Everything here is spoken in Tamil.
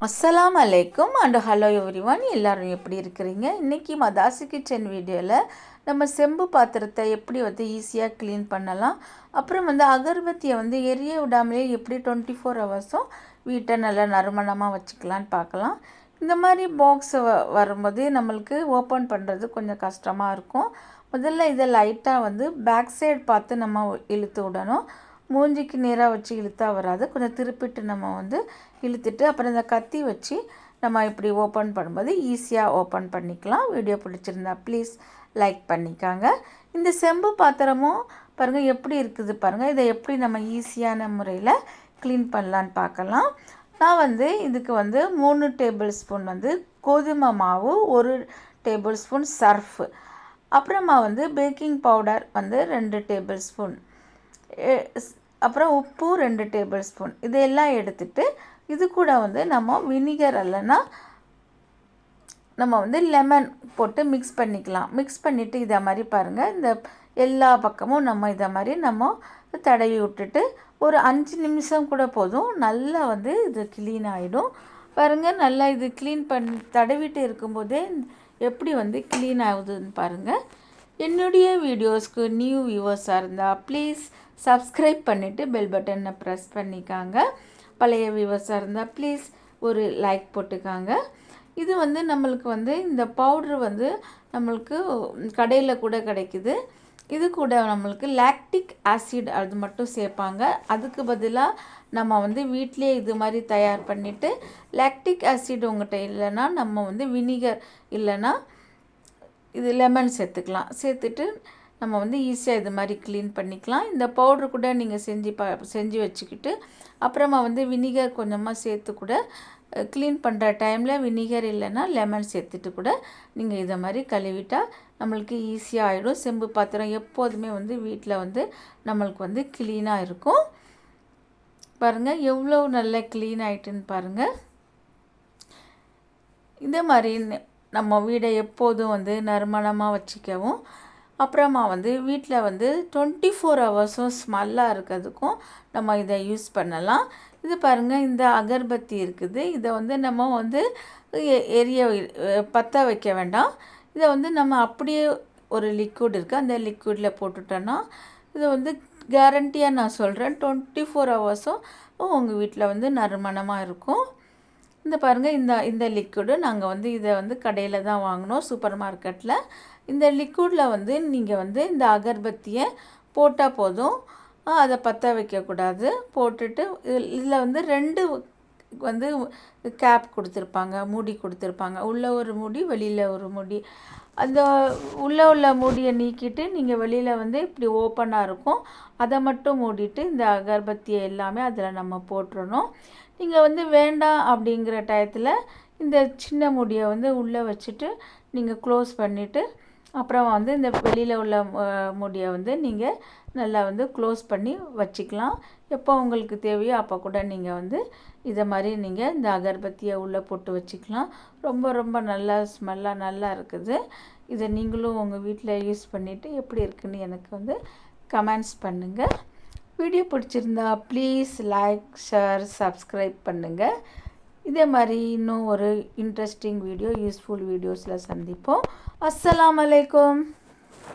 அஸ்ஸலாமு அலைக்கும் அண்ட் ஹலோ எவ்ரிவன். எல்லோரும் எப்படி இருக்கிறீங்க? இன்றைக்கி மதாசி கிச்சன் வீடியோவில் நம்ம செம்பு பாத்திரத்தை எப்படி ஈஸியாக க்ளீன் பண்ணலாம், அப்புறம் அகர்பத்தியை எரிய விடாமலே எப்படி 24 ஹவர்ஸும் வீட்டை நல்லா நறுமணமாக வச்சுக்கலான்னு பார்க்கலாம். இந்த மாதிரி பாக்ஸ் வரும்போது நம்மளுக்கு ஓப்பன் பண்ணுறது கொஞ்சம் கஷ்டமாக இருக்கும். முதல்ல இதை லைட்டாக பேக் சைடு பார்த்து நம்ம இழுத்து விடணும். மூஞ்சிக்கு நேராக வச்சு இழுத்தா வராது. கொஞ்சம் திருப்பிட்டு நம்ம இழுத்துட்டு அப்புறம் இந்த கத்தி வச்சு நம்ம இப்படி ஓப்பன் பண்ணும்போது ஈஸியாக ஓப்பன் பண்ணிக்கலாம். வீடியோ பிடிச்சிருந்தா ப்ளீஸ் லைக் பண்ணிக்காங்க. இந்த செம்பு பாத்திரமும் பாருங்கள் எப்படி இருக்குது பாருங்கள். இதை எப்படி நம்ம ஈஸியான முறையில் க்ளீன் பண்ணலான்னு பார்க்கலாம். நான் இதுக்கு 3 டேபிள் ஸ்பூன் கோதுமை மாவு, 1 டேபிள் ஸ்பூன் சர்ஃப், அப்புறமா பேக்கிங் பவுடர் 2 டேபிள் ஸ்பூன், அப்புறம் உப்பு 2 டேபிள் ஸ்பூன், இதையெல்லாம் எடுத்துட்டு இது கூட நம்ம வினிகர் இல்லைன்னா நம்ம லெமன் போட்டு மிக்ஸ் பண்ணிக்கலாம். மிக்ஸ் பண்ணிவிட்டு இதை மாதிரி பாருங்கள், இந்த எல்லா பக்கமும் நம்ம இதை மாதிரி நம்ம தடவி விட்டுட்டு ஒரு 5 நிமிஷம் கூட போதும். நல்லா இது க்ளீன் ஆகிடும் பாருங்கள். நல்லா இது க்ளீன் பண்ணி தடவிட்டு இருக்கும்போதே எப்படி க்ளீன் ஆகுதுன்னு பாருங்கள். என்னுடைய வீடியோஸ்க்கு நியூ வியூவர்ஸாக இருந்தால் ப்ளீஸ் சப்ஸ்கிரைப் பண்ணிவிட்டு பெல் பட்டனை ப்ரெஸ் பண்ணிக்காங்க. பழைய வியூவர்ஸாக இருந்தால் ப்ளீஸ் ஒரு லைக் போட்டுக்காங்க. இது நம்மளுக்கு இந்த பவுட்ரு நம்மளுக்கு கடையில் கூட கிடைக்குது. இது கூட நம்மளுக்கு லாக்டிக் ஆசிட் அது மட்டும் சேர்ப்பாங்க. அதுக்கு பதிலாக நம்ம வீட்டிலே இது மாதிரி தயார் பண்ணிவிட்டு லாக்டிக் ஆசிட் உங்கள்கிட்ட இல்லைன்னா நம்ம வினிகர் இல்லைன்னா இது லெமன் சேர்த்துக்கலாம். சேர்த்துட்டு நம்ம ஈஸியாக இது மாதிரி க்ளீன் பண்ணிக்கலாம். இந்த பவுட்ரு கூட நீங்கள் செஞ்சு வச்சுக்கிட்டு அப்புறமா வினிகர் கொஞ்சமாக சேர்த்து கூட க்ளீன் பண்ணுற டைமில் வினிகர் இல்லைன்னா லெமன் சேர்த்துட்டு கூட நீங்கள் இதை மாதிரி கழுவிட்டால் நம்மளுக்கு ஈஸியாக ஆகிடும். செம்பு பாத்திரம் எப்போதுமே வீட்டில் நம்மளுக்கு க்ளீனாக இருக்கும். பாருங்கள் எவ்வளோ நல்லா க்ளீன் ஆகிட்டுன்னு பாருங்கள். இந்த மாதிரி நம்ம வீடை எப்போதும் நறுமணமாக வச்சுக்கவும், அப்புறமா வீட்டில் 24 ஹவர்ஸும் ஸ்மெல்லாக இருக்கிறதுக்கும் நம்ம இதை யூஸ் பண்ணலாம். இது பாருங்கள், இந்த அகர்பத்தி இருக்குது. இதை நம்ம எரிய பற்ற வைக்க வேண்டாம். இதை நம்ம அப்படியே ஒரு லிக்விட் இருக்குது, அந்த லிக்விடில் போட்டுட்டோன்னா இது கேரண்டியாக நான் சொல்கிறேன் 24 ஹவர்ஸும் உங்கள் வீட்டில் நறுமணமாக இருக்கும். இந்த பாருங்கள், இந்த லிக்விடு நாங்கள் இதை கடையில் தான் வாங்கினோம், சூப்பர் மார்க்கெட்டில். இந்த லிக்விடில் நீங்கள் இந்த அகர்பத்தியை போட்டால் போதும், அதை பற்ற வைக்கக்கூடாது. போட்டுட்டு இதில் 2 கேப் கொடுத்துருப்பாங்க, மூடி கொடுத்துருப்பாங்க. உள்ளே ஒரு மூடி, வெளியில் ஒரு மூடி. அந்த உள்ள மூடியை நீக்கிட்டு நீங்கள் வெளியில் இப்படி ஓப்பனாக இருக்கும், அதை மட்டும் மூடிட்டு இந்த அகர்பத்தியை எல்லாமே அதில் நம்ம போட்டுறணும். நீங்கள் வேண்டாம் அப்படிங்கிற டயத்தில் இந்த சின்ன மூடியை உள்ளே வச்சுட்டு நீங்கள் க்ளோஸ் பண்ணிவிட்டு அப்புறம் இந்த வெளியில் உள்ள மூடியை நீங்கள் நல்லா க்ளோஸ் பண்ணி வச்சுக்கலாம். எப்போ உங்களுக்கு தேவையோ அப்போ கூட நீங்கள் இதை மாதிரி நீங்கள் இந்த அகர்பத்தியை உள்ளே போட்டு வச்சுக்கலாம். ரொம்ப ரொம்ப நல்லா ஸ்மெல்லாக நல்லா இருக்குது. இதை நீங்களும் உங்கள் வீட்டில் யூஸ் பண்ணிவிட்டு எப்படி இருக்குன்னு எனக்கு கமெண்ட்ஸ் பண்ணுங்கள். வீடியோ பிடிச்சிருந்தா ப்ளீஸ் லைக், ஷேர், சப்ஸ்கிரைப் பண்ணுங்கள். இதே மாதிரி இன்னும் ஒரு இன்ட்ரெஸ்டிங் வீடியோ, யூஸ்ஃபுல் வீடியோஸில் சந்திப்போம். அஸ்ஸலாமு அலைக்கும்.